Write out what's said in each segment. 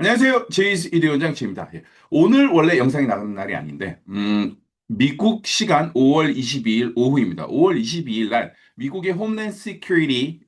안녕하세요. 제이스 이대원장 최입니다. 예. 오늘 원래 영상이 나가는 날이 아닌데, 미국 시간 5월 22일 오후입니다. 5월 22일 날 미국의 홈랜드 시큐리티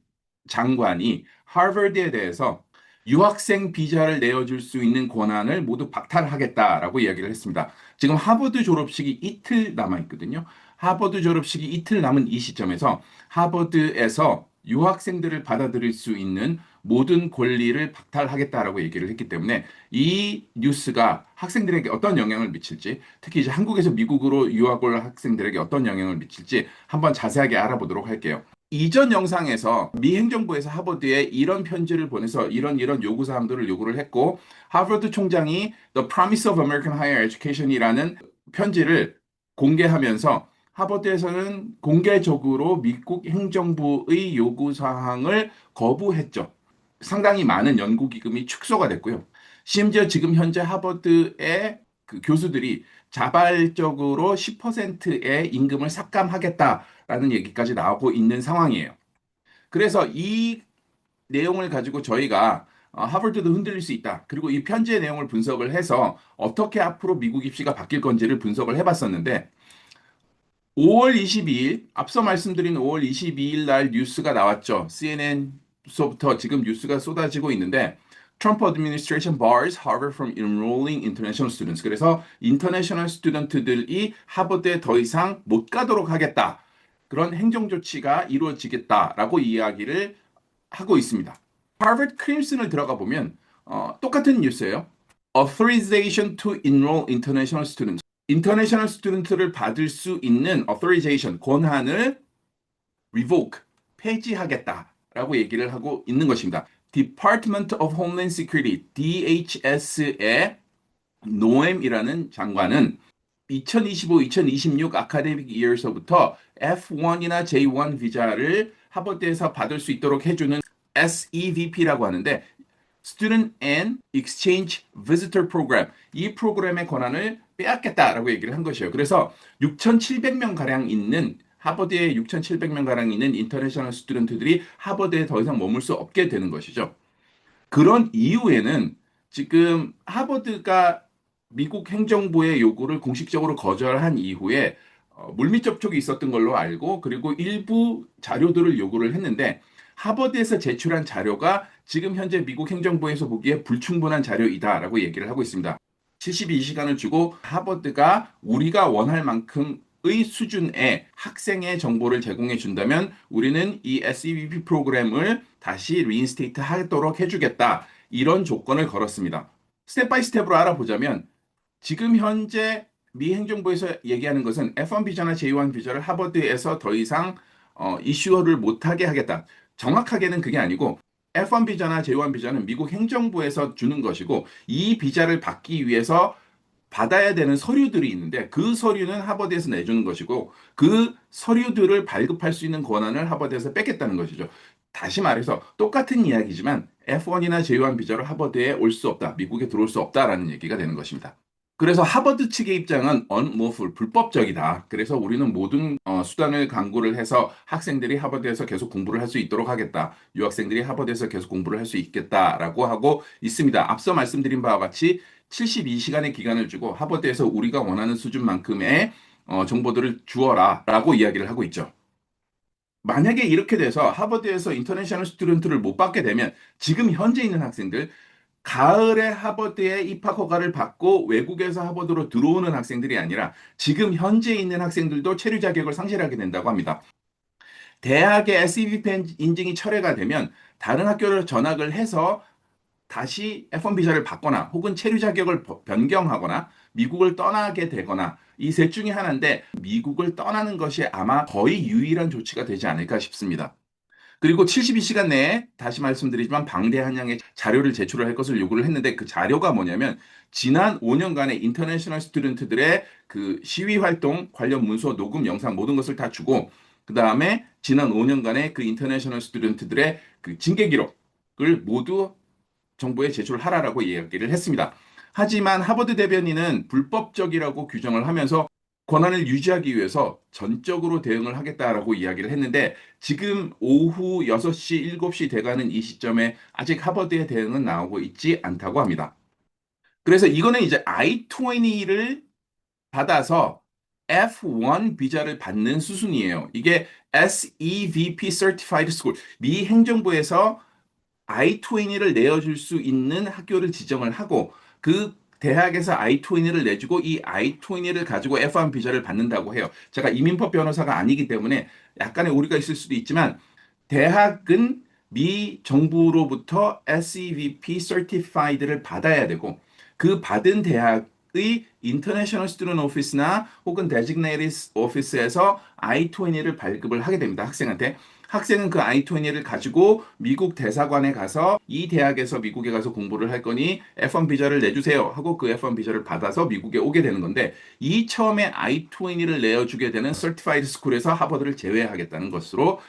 장관이 하버드에 대해서 유학생 비자를 내어줄 수 있는 권한을 모두 박탈하겠다라고 이야기를 했습니다. 지금 하버드 졸업식이 이틀 남아 있거든요. 하버드 졸업식이 이틀 남은 이 시점에서 하버드에서 유학생들을 받아들일 수 있는 모든 권리를 박탈하겠다라고 얘기를 했기 때문에 이 뉴스가 학생들에게 어떤 영향을 미칠지, 특히 이제 한국에서 미국으로 유학 올 학생들에게 어떤 영향을 미칠지 한번 자세하게 알아보도록 할게요. 이전 영상에서 미 행정부에서 하버드에 이런 편지를 보내서 이런 요구 사항들을 요구를 했고, 하버드 총장이 The Promise of American Higher Education이라는 편지를 공개하면서 하버드에서는 공개적으로 미국 행정부의 요구 사항을 거부했죠. 상당히 많은 연구 기금이 축소가 됐고요. 심지어 지금 현재 하버드의 그 교수들이 자발적으로 10%의 임금을 삭감하겠다라는 얘기까지 나오고 있는 상황이에요. 그래서 이 내용을 가지고 저희가 하버드도 흔들릴 수 있다. 그리고 이 편지의 내용을 분석을 해서 어떻게 앞으로 미국 입시가 바뀔 건지를 분석을 해봤었는데 5월 22일, 앞서 말씀드린 5월 22일 날 뉴스가 나왔죠. CNN서부터 지금 뉴스가 쏟아지고 있는데, Trump administration bars Harvard from enrolling international students. 그래서 인터내셔널 스튜던트들이 하버드에 더 이상 못 가도록 하겠다. 그런 행정 조치가 이루어지겠다라고 이야기를 하고 있습니다. 하버드 크림슨을 들어가 보면 똑같은 뉴스예요. Authorization to enroll international students. 인터내셔널 스튜던트를 받을 수 있는 authorization, 권한을 revoke, 폐지하겠다라고 얘기를 하고 있는 것입니다. Department of Homeland Security, DHS의 노엠이라는 장관은 2025-2026 아카데믹 이어서부터 F1이나 J1 비자를 하버드에서 받을 수 있도록 해주는 SEVP라고 하는데 Student and Exchange Visitor Program 이 프로그램의 권한을 빼앗겠다라고 얘기를 한 것이에요. 그래서 6,700명 가량 있는 하버드에 6,700명 가량 있는 인터내셔널 스튜던트들이 하버드에 더 이상 머물 수 없게 되는 것이죠. 그런 이후에는 지금 하버드가 미국 행정부의 요구를 공식적으로 거절한 이후에 물밑 접촉이 있었던 걸로 알고 그리고 일부 자료들을 요구를 했는데 하버드에서 제출한 자료가 지금 현재 미국 행정부에서 보기에 불충분한 자료이다라고 얘기를 하고 있습니다. 72시간을 주고 하버드가 우리가 원할 만큼의 수준의 학생의 정보를 제공해 준다면 우리는 이 SEVP 프로그램을 다시 리인스테이트 하도록 해주겠다. 이런 조건을 걸었습니다. 스텝 바이 스텝으로 알아보자면 지금 현재 미 행정부에서 얘기하는 것은 F1 비자나 J1 비자를 하버드에서 더 이상 이슈를 못하게 하겠다. 정확하게는 그게 아니고 F1 비자나 J1 비자는 미국 행정부에서 주는 것이고 이 비자를 받기 위해서 받아야 되는 서류들이 있는데 그 서류는 하버드에서 내주는 것이고 그 서류들을 발급할 수 있는 권한을 하버드에서 뺏겠다는 것이죠. 다시 말해서 똑같은 이야기지만 F1이나 J1 비자로 하버드에 올 수 없다. 미국에 들어올 수 없다라는 얘기가 되는 것입니다. 그래서 하버드 측의 입장은 unlawful, 불법적이다. 그래서 우리는 모든 수단을 강구를 해서 학생들이 하버드에서 계속 공부를 할 수 있도록 하겠다. 유학생들이 하버드에서 계속 공부를 할 수 있겠다라고 하고 있습니다. 앞서 말씀드린 바와 같이 72시간의 기간을 주고 하버드에서 우리가 원하는 수준만큼의 정보들을 주어라라고 이야기를 하고 있죠. 만약에 이렇게 돼서 하버드에서 인터내셔널 스튜던트를 못 받게 되면 지금 현재 있는 학생들 가을에 하버드에 입학 허가를 받고 외국에서 하버드로 들어오는 학생들이 아니라 지금 현재 있는 학생들도 체류 자격을 상실하게 된다고 합니다. 대학의 SEVP 인증이 철회가 되면 다른 학교를 전학을 해서 다시 F1 비자를 받거나 혹은 체류 자격을 변경하거나 미국을 떠나게 되거나 이 셋 중에 하나인데 미국을 떠나는 것이 아마 거의 유일한 조치가 되지 않을까 싶습니다. 그리고 72시간 내에 다시 말씀드리지만 방대한 양의 자료를 제출을 할 것을 요구를 했는데 그 자료가 뭐냐면 지난 5년간의 인터내셔널 스튜던트들의 그 시위 활동 관련 문서, 녹음, 영상 모든 것을 다 주고 그 다음에 지난 5년간의 그 인터내셔널 스튜던트들의 그 징계 기록을 모두 정부에 제출하라라고 이야기를 했습니다. 하지만 하버드 대변인은 불법적이라고 규정을 하면서 권한을 유지하기 위해서 전적으로 대응을 하겠다라고 이야기를 했는데 지금 오후 6시, 7시 돼가는 이 시점에 아직 하버드의 대응은 나오고 있지 않다고 합니다. 그래서 이거는 이제 I-20를 받아서 F1 비자를 받는 수순이에요. 이게 SEVP Certified School, 미 행정부에서 I-20를 내어줄 수 있는 학교를 지정을 하고 그 대학에서 I-20를 내주고 이 I-20를 가지고 F1 비자를 받는다고 해요. 제가 이민법 변호사가 아니기 때문에 약간의 오류가 있을 수도 있지만 대학은 미 정부로부터 SEVP Certified를 받아야 되고 그 받은 대학의 International Student Office나 혹은 Designated Office에서 I-20를 발급을 하게 됩니다. 학생한테. 학생은 그 I-20를 가지고 미국 대사관에 가서 이 대학에서 미국에 가서 공부를 할 거니 F1 비자를 내주세요 하고 그 F1 비자를 받아서 미국에 오게 되는 건데 이 처음에 I-20를 내어주게 되는 Certified School에서 하버드를 제외하겠다는 것으로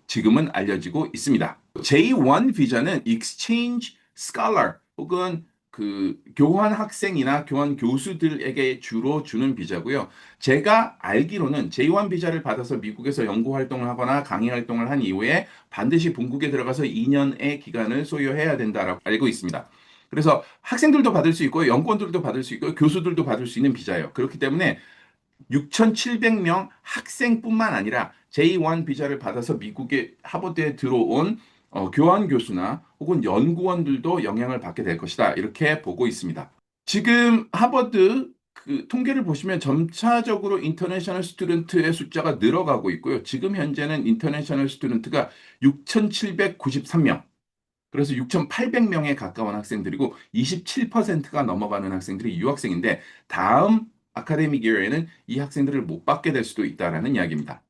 지금은 알려지고 있습니다. J1 비자는 Exchange Scholar 혹은 그 교환 학생이나 교환 교수들에게 주로 주는 비자고요. 제가 알기로는 J1 비자를 받아서 미국에서 연구 활동을 하거나 강의 활동을 한 이후에 반드시 본국에 들어가서 2년의 기간을 소요해야 된다라고 알고 있습니다. 그래서 학생들도 받을 수 있고 연구원들도 받을 수 있고 교수들도 받을 수 있는 비자예요. 그렇기 때문에 6,700명 학생뿐만 아니라 J1 비자를 받아서 미국의 하버드에 들어온 교환 교수나 혹은 연구원들도 영향을 받게 될 것이다. 이렇게 보고 있습니다. 지금 하버드 그 통계를 보시면 점차적으로 인터내셔널 스튜던트의 숫자가 늘어가고 있고요. 지금 현재는 인터내셔널 스튜던트가 6,793명. 그래서 6,800명에 가까운 학생들이고 27%가 넘어가는 학생들이 유학생인데 다음 아카데믹 이어에는 이 학생들을 못 받게 될 수도 있다라는 이야기입니다.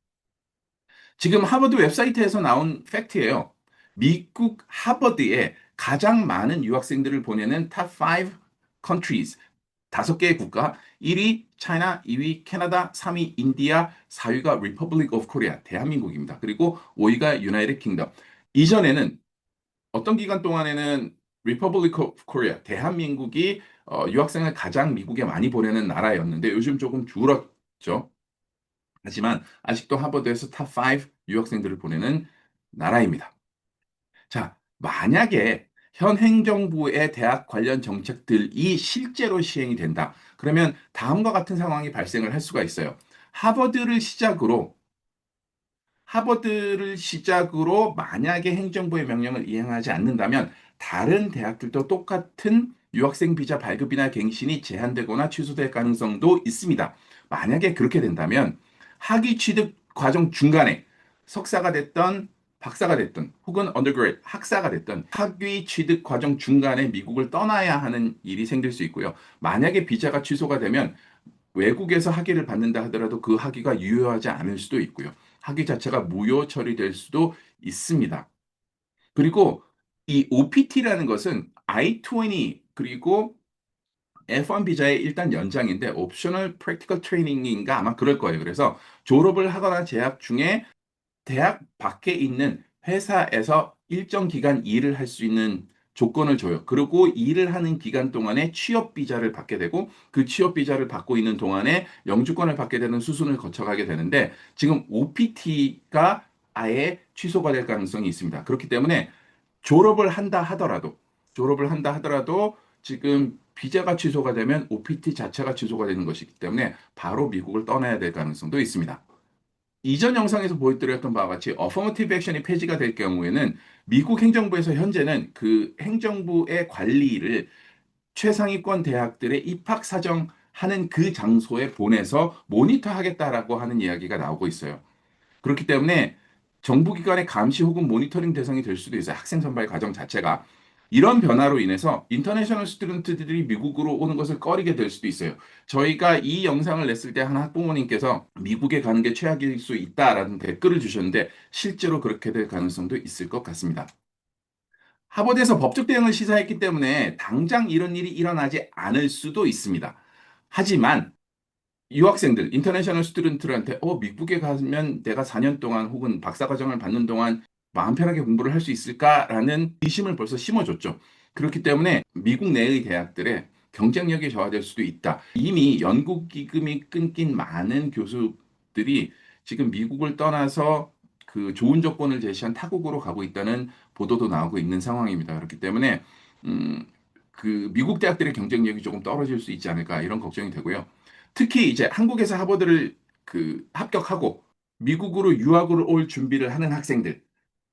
지금 하버드 웹사이트에서 나온 팩트예요. 미국 하버드에 가장 많은 유학생들을 보내는 탑 5 countries, 5개의 국가, 1위 차이나, 2위 캐나다, 3위 인디아, 4위가 Republic of Korea, 대한민국입니다. 그리고 5위가 유나이티드 킹덤. 이전에는 어떤 기간 동안에는 Republic of Korea, 대한민국이 유학생을 가장 미국에 많이 보내는 나라였는데 요즘 조금 줄었죠. 하지만 아직도 하버드에서 탑 5 유학생들을 보내는 나라입니다. 자, 만약에 현 행정부의 대학 관련 정책들이 실제로 시행이 된다. 그러면 다음과 같은 상황이 발생을 할 수가 있어요. 하버드를 시작으로 하버드를 시작으로 만약에 행정부의 명령을 이행하지 않는다면 다른 대학들도 똑같은 유학생 비자 발급이나 갱신이 제한되거나 취소될 가능성도 있습니다. 만약에 그렇게 된다면 학위 취득 과정 중간에 석사가 됐던 박사가 됐든 혹은 언더그레이드 학사가 됐든 학위 취득 과정 중간에 미국을 떠나야 하는 일이 생길 수 있고요. 만약에 비자가 취소가 되면 외국에서 학위를 받는다 하더라도 그 학위가 유효하지 않을 수도 있고요. 학위 자체가 무효 처리될 수도 있습니다. 그리고 이 OPT라는 것은 I-20 그리고 F1 비자의 일단 연장인데 옵셔널 프랙티컬 트레이닝인가 아마 그럴 거예요. 그래서 졸업을 하거나 재학 중에 대학 밖에 있는 회사에서 일정 기간 일을 할 수 있는 조건을 줘요. 그리고 일을 하는 기간 동안에 취업 비자를 받게 되고 그 취업 비자를 받고 있는 동안에 영주권을 받게 되는 수순을 거쳐가게 되는데 지금 OPT가 아예 취소가 될 가능성이 있습니다. 그렇기 때문에 졸업을 한다 하더라도 지금 비자가 취소가 되면 OPT 자체가 취소가 되는 것이기 때문에 바로 미국을 떠나야 될 가능성도 있습니다. 이전 영상에서 보여드렸던 바와 같이 어퍼머티브 액션이 폐지가 될 경우에는 미국 행정부에서 현재는 그 행정부의 관리를 최상위권 대학들의 입학 사정하는 그 장소에 보내서 모니터하겠다라고 하는 이야기가 나오고 있어요. 그렇기 때문에 정부기관의 감시 혹은 모니터링 대상이 될 수도 있어요. 학생 선발 과정 자체가. 이런 변화로 인해서 인터내셔널 스튜던트들이 미국으로 오는 것을 꺼리게 될 수도 있어요. 저희가 이 영상을 냈을 때 한 학부모님께서 미국에 가는 게 최악일 수 있다라는 댓글을 주셨는데 실제로 그렇게 될 가능성도 있을 것 같습니다. 하버드에서 법적 대응을 시사했기 때문에 당장 이런 일이 일어나지 않을 수도 있습니다. 하지만 유학생들, 인터내셔널 스튜던트들한테 미국에 가면 내가 4년 동안 혹은 박사과정을 받는 동안 마음 편하게 공부를 할 수 있을까라는 의심을 벌써 심어줬죠. 그렇기 때문에 미국 내의 대학들의 경쟁력이 저하될 수도 있다. 이미 연구 기금이 끊긴 많은 교수들이 지금 미국을 떠나서 그 좋은 조건을 제시한 타국으로 가고 있다는 보도도 나오고 있는 상황입니다. 그렇기 때문에 음, 그 미국 대학들의 경쟁력이 조금 떨어질 수 있지 않을까 이런 걱정이 되고요. 특히 이제 한국에서 하버드를 그 합격하고 미국으로 유학을 올 준비를 하는 학생들.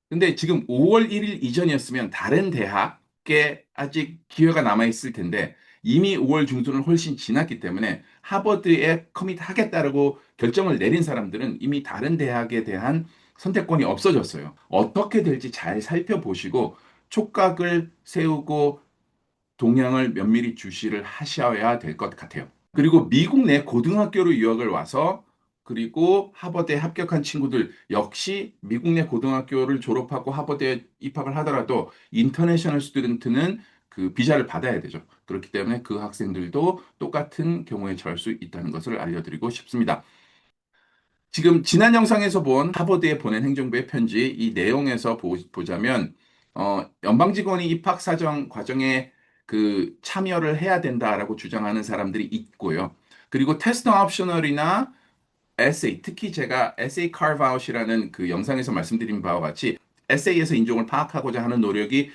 근데 지금 5월 1일 이전이었으면 다른 대학에 아직 기회가 남아 있을 텐데 이미 5월 중순을 훨씬 지났기 때문에 하버드에 커밋하겠다라고 결정을 내린 사람들은 이미 다른 대학에 대한 선택권이 없어졌어요. 어떻게 될지 잘 살펴보시고 촉각을 세우고 동향을 면밀히 주시를 하셔야 될 것 같아요. 그리고 미국 내 고등학교로 유학을 와서 그리고 하버드에 합격한 친구들 역시 미국 내 고등학교를 졸업하고 하버드에 입학을 하더라도 인터내셔널 스튜던트는 그 비자를 받아야 되죠. 그렇기 때문에 그 학생들도 똑같은 경우에 처할 수 있다는 것을 알려드리고 싶습니다. 지금 지난 영상에서 본 하버드에 보낸 행정부의 편지 이 내용에서 보자면 연방 직원이 입학 사정 과정에 그 참여를 해야 된다라고 주장하는 사람들이 있고요. 그리고 테스트 옵셔널이나 에세이, 특히 제가 에세이 carve out이라는 그 영상에서 말씀드린 바와 같이 에세이에서 인종을 파악하고자 하는 노력이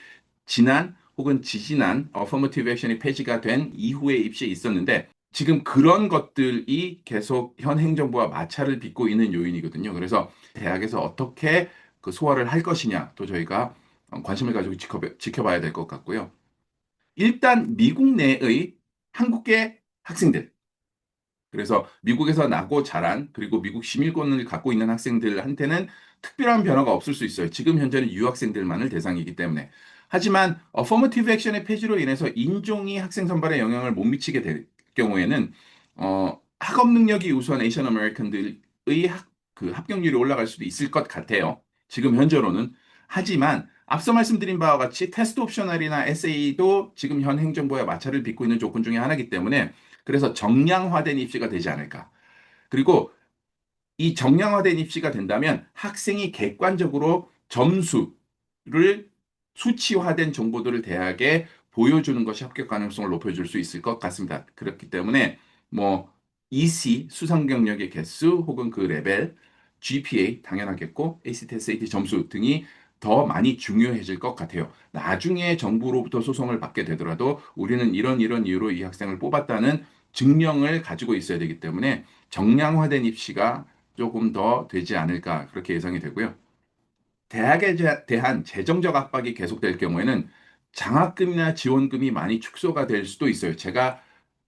지난 혹은 지지난 어퍼머티브 액션이 폐지가 된 이후에 입시에 있었는데 지금 그런 것들이 계속 현 행정부와 마찰을 빚고 있는 요인이거든요. 그래서 대학에서 어떻게 그 소화를 할 것이냐 또 저희가 관심을 가지고 지켜봐야 될 것 같고요. 일단 미국 내의 한국계 학생들, 그래서 미국에서 나고 자란 그리고 미국 시민권을 갖고 있는 학생들한테는 특별한 변화가 없을 수 있어요. 지금 현재는 유학생들만을 대상이기 때문에. 하지만 어퍼머티브 액션의 폐지로 인해서 인종이 학생 선발에 영향을 못 미치게 될 경우에는 학업 능력이 우수한 에이션 아메리칸들의 그 합격률이 올라갈 수도 있을 것 같아요. 지금 현재로는. 하지만 앞서 말씀드린 바와 같이 테스트 옵셔널이나 에세이도 지금 현 행정부의 마찰을 빚고 있는 조건 중에 하나이기 때문에 그래서 정량화된 입시가 되지 않을까. 그리고 이 정량화된 입시가 된다면 학생이 객관적으로 점수를 수치화된 정보들을 대학에 보여주는 것이 합격 가능성을 높여줄 수 있을 것 같습니다. 그렇기 때문에 뭐 EC 수상 경력의 개수 혹은 그 레벨, GPA 당연하겠고 ACT, SAT 점수 등이 더 많이 중요해질 것 같아요. 나중에 정부로부터 소송을 받게 되더라도 우리는 이런 이유로 이 학생을 뽑았다는 증명을 가지고 있어야 되기 때문에 정량화된 입시가 조금 더 되지 않을까 그렇게 예상이 되고요. 대학에 대한 재정적 압박이 계속될 경우에는 장학금이나 지원금이 많이 축소가 될 수도 있어요. 제가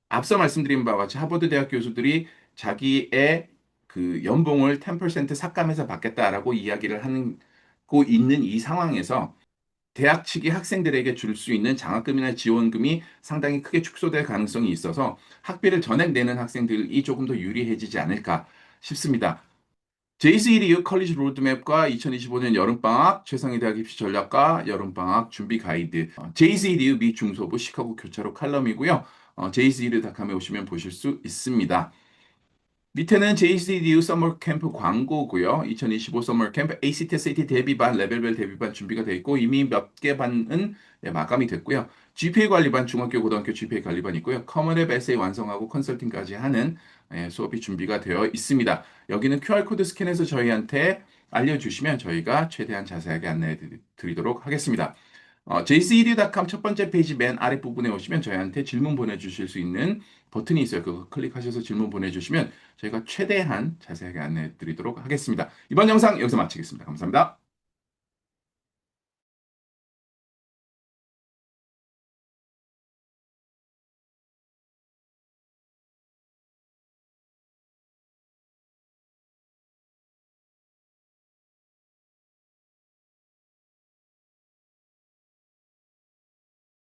앞서 말씀드린 바와 같이 하버드 대학 교수들이 자기의 그 연봉을 10% 삭감해서 받겠다라고 이야기를 하고 있는 이 상황에서 대학 측이 학생들에게 줄 수 있는 장학금이나 지원금이 상당히 크게 축소될 가능성이 있어서 학비를 전액 내는 학생들이 조금 더 유리해지지 않을까 싶습니다. JCEDU 컬리지 로드맵과 2025년 여름방학 최상위 대학 입시 전략과 여름방학 준비 가이드 JCEDU 미 중소부 시카고 교차로 칼럼이고요. JCEDU.com에 오시면 보실 수 있습니다. 밑에는 JCDU 서머 캠프 광고고요. 2025 서머 캠프 ACT, SAT 대비반, 레벨별 대비반 준비가 되어 있고 이미 몇 개 반은 마감이 됐고요. GPA 관리반, 중학교, 고등학교 GPA 관리반 있고요. 커먼앱 에세이 완성하고 컨설팅까지 하는 수업이 준비가 되어 있습니다. 여기는 QR코드 스캔해서 저희한테 알려주시면 저희가 최대한 자세하게 안내해 드리도록 하겠습니다. jced.com 첫 번째 페이지 맨 아랫부분에 오시면 저희한테 질문 보내주실 수 있는 버튼이 있어요. 그거 클릭하셔서 질문 보내주시면 저희가 최대한 자세하게 안내해 드리도록 하겠습니다. 이번 영상 여기서 마치겠습니다. 감사합니다.